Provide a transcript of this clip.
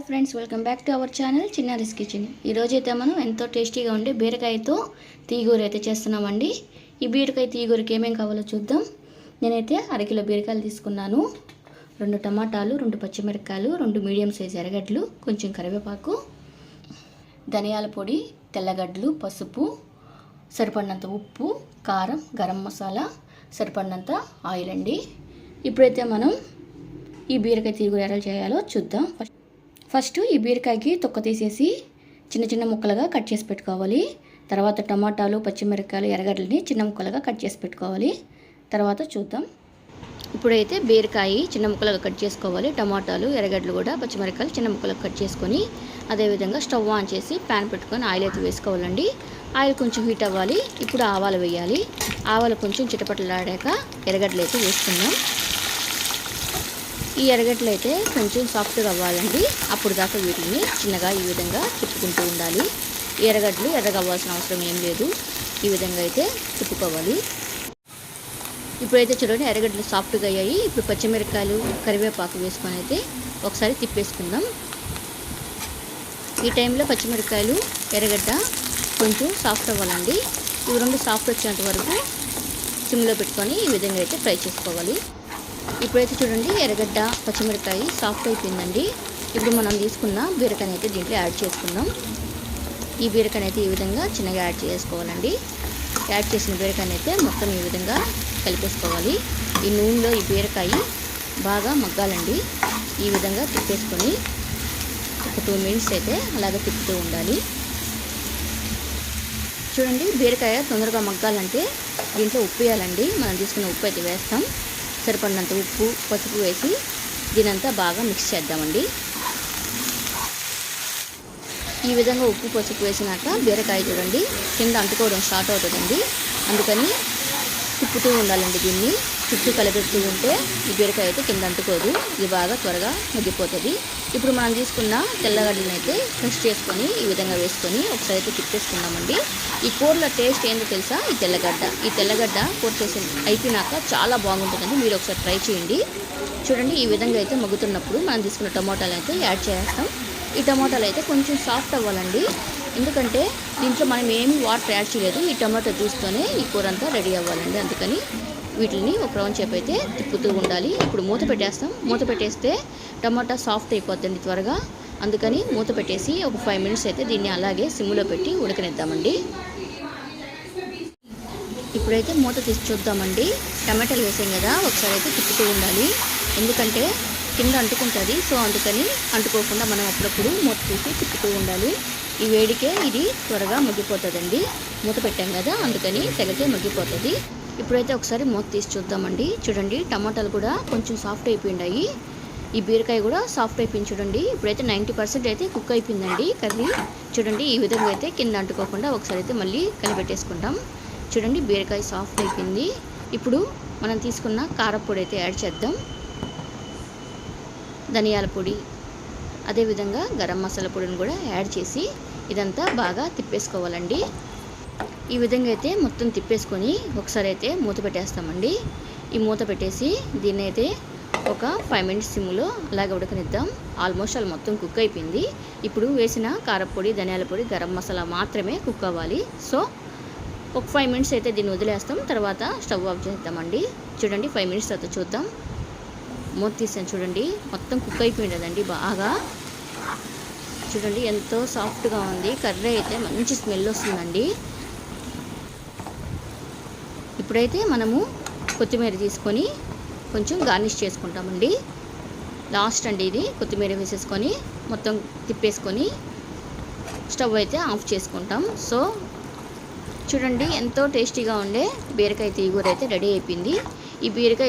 Friends, welcome back to our channel Chinnaris kitchen. ఈరోజు అయితే మనం ఎంతో టేస్టీగా ఉండే బీరకాయతో తీగూర అయితే చేస్తున్నామండి. ఈ బీరకాయ తీగూరకి ఏమేమి కావాలో చూద్దాం. నేనైతే అరకిలో బీరకాయలు తీసుకున్నాను, 2 టమాటాలు, 2 పచ్చిమిరపకాయలు, 2 మీడియం సైజ్ ఎర్రగడ్డలు, కొంచెం కరివేపాకు, ధనియాల పొడి, తెల్లగడ్డలు, పసుపు, సరిపడినంత ఉప్పు, కారం, గరం మసాలా, సరిపడినంత ఆయిల్ అండి. ఇప్పుడైతే మనం ఈ బీరకాయ తీగూర ఎలా చేయాలో చూద్దాం. ఫస్ట్ ఈ బీరకాయకి తొక్క తీసేసి చిన్న చిన్న ముక్కలుగా కట్ చేసి పెట్టుకోవాలి. తర్వాత టమాటాలు, పచ్చిమిరపకాయలు, ఎర్రగడ్డలని చిన్న ముక్కలుగా కట్ చేసి పెట్టుకోవాలి. తర్వాత చూద్దాం. ఇప్పుడైతే బీరకాయ చిన్న ముక్కలుగా కట్ చేసుకోవాలి. టమాటాలు, ఎర్రగడ్డలు కూడా పచ్చిమిరపకాయలు చిన్న ముక్కలుగా కట్ చేసుకొని అదేవిధంగా స్టవ్ ఆన్ చేసి ప్యాన్ పెట్టుకొని ఆయిల్ అయితే వేసుకోవాలండి. ఆయిల్ కొంచెం హీట్ అవ్వాలి. ఇప్పుడు ఆవాలు వేయాలి. ఆవాలు కొంచెం చిటపటలాడాక ఎర్రగడ్డలు అయితే వేసుకుందాం. ఈ ఎర్రగడ్డలు అయితే కొంచెం సాఫ్ట్గా అవ్వాలండి. అప్పుడు దాకా వీటిని చిన్నగా ఈ విధంగా తిప్పుకుంటూ ఉండాలి. ఈ ఎర్రగడ్డలు ఎర్రగా అవ్వాల్సిన అవసరం ఏం లేదు. ఈ విధంగా అయితే తిప్పుకోవాలి. ఇప్పుడైతే చూడండి ఎర్రగడ్డలు సాఫ్ట్గా అయ్యాయి. ఇప్పుడు పచ్చిమిరపకాయలు, కరివేపాకు వేసుకొని అయితే ఒకసారి తిప్పేసుకుందాం. ఈ టైంలో పచ్చిమిరపకాయలు, ఎర్రగడ్డ కొంచెం సాఫ్ట్ అవ్వాలండి. ఇవి 2 సాఫ్ట్ వచ్చేంత వరకు సిమ్లో పెట్టుకొని ఈ విధంగా అయితే ఫ్రై చేసుకోవాలి. ఇప్పుడైతే చూడండి ఎర్రగడ్డ, పచ్చిమిరపకాయ సాఫ్ట్ అయిపోయిందండి. ఇప్పుడు మనం తీసుకున్న బీరకాయని అయితే దీంట్లో యాడ్ చేసుకుందాం. ఈ బీరకాయని అయితే ఈ విధంగా చిన్నగా యాడ్ చేసుకోవాలండి. యాడ్ చేసిన బీరకాయని అయితే మొత్తం ఈ విధంగా కలిపేసుకోవాలి. ఈ నూనెలో ఈ బీరకాయ బాగా మగ్గాలండి. ఈ విధంగా తిప్పేసుకొని ఒక 2 మినిట్స్ అయితే అలాగే తిప్పుతూ ఉండాలి. చూడండి బీరకాయ తొందరగా మగ్గాలంటే దీంట్లో ఉప్పు వేయాలండి. మనం తీసుకున్న ఉప్పు అయితే వేస్తాం. సరిపడినంత ఉప్పు, పసుపు వేసి దీనంతా బాగా మిక్స్ చేద్దామండి. ఈ విధంగా ఉప్పు, పసుపు వేసినాక బీరకాయ చూడండి కింద అంటుకోవడం స్టార్ట్ అవుతుందండి. అందుకని తిప్పుతూ ఉండాలండి. దీన్ని చుట్టూ కలిపెడుతూ ఉంటే ఈ బీరకాయ అయితే కింద అంటుకోదు. ఇది బాగా త్వరగా మగ్గిపోతుంది. ఇప్పుడు మనం తీసుకున్న తెల్లగడ్డలను అయితే క్రష్ చేసుకొని ఈ విధంగా వేసుకొని ఒకసారి అయితే తిప్పేసుకుందామండి. ఈ కూరలో టేస్ట్ ఏంటో తెలుసా? ఈ తెల్లగడ్డ కూర చేసి అయిపోయినాక చాలా బాగుంటుందండి. మీరు ఒకసారి ట్రై చేయండి. చూడండి ఈ విధంగా అయితే మగ్గుతున్నప్పుడు మనం తీసుకున్న టమాటాలు అయితే యాడ్ చేస్తాం. ఈ టమాటాలు అయితే కొంచెం సాఫ్ట్ అవ్వాలండి. ఎందుకంటే దీంట్లో మనం ఏమి వాటర్ యాడ్ చేయలేదు. ఈ టమాటా జ్యూస్తోనే ఈ కూర అంతా రెడీ అవ్వాలండి. అందుకని వీటిని ఒక రౌండ్ చేపు అయితే తిప్పుతూ ఉండాలి. ఇప్పుడు మూత పెట్టేస్తాం. మూత పెట్టేస్తే టమాటా సాఫ్ట్ అయిపోతుంది త్వరగా. అందుకని మూత పెట్టేసి ఒక 5 మినిట్స్ అయితే దీన్ని అలాగే సిమ్లో పెట్టి ఉడకనిద్దామండి. ఇప్పుడైతే మూత తీసి చూద్దామండి. టమాటాలు వేసాం కదా, ఒకసారి అయితే తిప్పుతూ ఉండాలి. ఎందుకంటే కింద అంటుకుంటుంది. సో అందుకని అంటుకోకుండా మనం అప్పుడప్పుడు మూత తీసి తిప్పుతూ ఉండాలి. ఈ వేడికే ఇది త్వరగా మగ్గిపోతుందండి. మూత పెట్టాం కదా, అందుకని తెగకే మగ్గిపోతుంది. ఇప్పుడైతే ఒకసారి మూత తీసి చూద్దామండి. చూడండి టమాటాలు కూడా కొంచెం సాఫ్ట్ అయిపోయిండాయి. ఈ బీరకాయ కూడా సాఫ్ట్ అయిపోయింది చూడండి. ఇప్పుడైతే 90% అయితే కుక్ అయిపోయిందండి కర్రీ. చూడండి ఈ విధంగా అయితే కింద అంటుకోకుండా ఒకసారి అయితే మళ్ళీ కలిపెట్టేసుకుంటాం. చూడండి బీరకాయ సాఫ్ట్ అయిపోయింది. ఇప్పుడు మనం తీసుకున్న కారపొడి అయితే యాడ్ చేద్దాం. ధనియాల పొడి, అదేవిధంగా గరం మసాలా పొడిని కూడా యాడ్ చేసి ఇదంతా బాగా తిప్పేసుకోవాలండి. ఈ విధంగా అయితే మొత్తం తిప్పేసుకొని ఒకసారి అయితే మూత పెట్టేస్తామండి. ఈ మూత పెట్టేసి దీన్ని అయితే ఒక 5 మినిట్స్ సిమ్లో అలాగే ఉడకనిద్దాం. ఆల్మోస్ట్ అది మొత్తం కుక్ అయిపోయింది. ఇప్పుడు వేసిన కారపొడి, ధనియాల పొడి, గరం మసాలా మాత్రమే కుక్ అవ్వాలి. సో ఒక 5 మినిట్స్ అయితే దీన్ని వదిలేస్తాం. తర్వాత స్టవ్ ఆఫ్ చేద్దామండి. చూడండి 5 మినిట్స్ తర్వాత చూద్దాం. మూత తీసాను చూడండి, మొత్తం కుక్ అయిపోయిందండి బాగా. చూడండి ఎంతో సాఫ్ట్గా ఉంది. కర్రీ అయితే మంచి స్మెల్ వస్తుందండి. ఇప్పుడైతే మనము కొత్తిమీర తీసుకొని కొంచెం గార్నిష్ చేసుకుంటామండి. లాస్ట్ అండి ఇది. కొత్తిమీర వేసేసుకొని మొత్తం తిప్పేసుకొని స్టవ్ అయితే ఆఫ్ చేసుకుంటాం. సో చూడండి ఎంతో టేస్టీగా ఉండే బీరకాయ తీగూర అయితే రెడీ అయిపోయింది. ఈ బీరకాయ